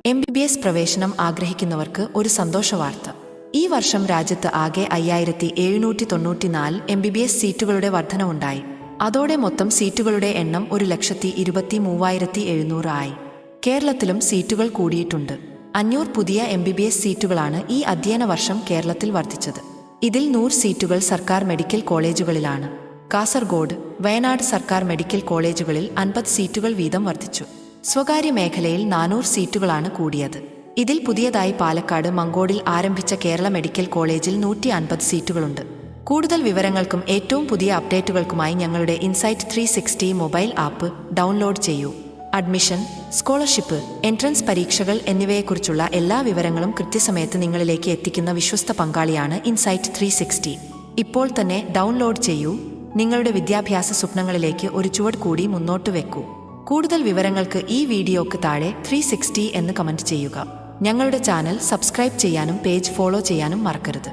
MBBS പ്രവേശനം ആഗ്രഹിക്കുന്നവർക്ക് ഒരു സന്തോഷവാർത്ത. ഈ വർഷം രാജ്യത്ത് ആകെ 5794 MBBS സീറ്റുകളുടെ വർധനവുണ്ടായി. അതോടെ മൊത്തം സീറ്റുകളുടെ എണ്ണം 1,23,700 ആയി. കേരളത്തിലും സീറ്റുകൾ കൂടിയിട്ടുണ്ട്. 500 പുതിയ MBBS സീറ്റുകളാണ് ഈ അധ്യയന വർഷം കേരളത്തിൽ വർദ്ധിച്ചത്. ഇതിൽ 100 സീറ്റുകൾ സർക്കാർ മെഡിക്കൽ കോളേജുകളിലാണ്. കാസർഗോഡ്, വയനാട് സർക്കാർ മെഡിക്കൽ കോളേജുകളിൽ 50 സീറ്റുകൾ വീതം വർദ്ധിച്ചു. സ്വകാര്യ മേഖലയിൽ 400 സീറ്റുകളാണ് കൂടിയത്. ഇതിൽ പുതിയതായി പാലക്കാട് മങ്കോടിൽ ആരംഭിച്ച കേരള മെഡിക്കൽ കോളേജിൽ 150 സീറ്റുകളുണ്ട്. കൂടുതൽ വിവരങ്ങൾക്കും ഏറ്റവും പുതിയ അപ്ഡേറ്റുകൾക്കുമായി ഞങ്ങളുടെ ഇൻസൈറ്റ് 360 മൊബൈൽ ആപ്പ് ഡൗൺലോഡ് ചെയ്യൂ. അഡ്മിഷൻ, സ്കോളർഷിപ്പ്, എൻട്രൻസ് പരീക്ഷകൾ എന്നിവയെക്കുറിച്ചുള്ള എല്ലാ വിവരങ്ങളും കൃത്യസമയത്ത് നിങ്ങളിലേക്ക് എത്തിക്കുന്ന വിശ്വസ്ത പങ്കാളിയാണ് ഇൻസൈറ്റ് 360. ഇപ്പോൾ തന്നെ ഡൗൺലോഡ് ചെയ്യൂ. നിങ്ങളുടെ വിദ്യാഭ്യാസ സ്വപ്നങ്ങളിലേക്ക് ഒരു ചുവട് കൂടി മുന്നോട്ട് വെക്കൂ. കൂടുതൽ വിവരങ്ങൾക്ക് ഈ വീഡിയോക്ക് താഴെ 360 എന്ന് കമന്റ് ചെയ്യുക. ഞങ്ങളുടെ ചാനൽ സബ്സ്ക്രൈബ് ചെയ്യാനും പേജ് ഫോളോ ചെയ്യാനും മറക്കരുത്.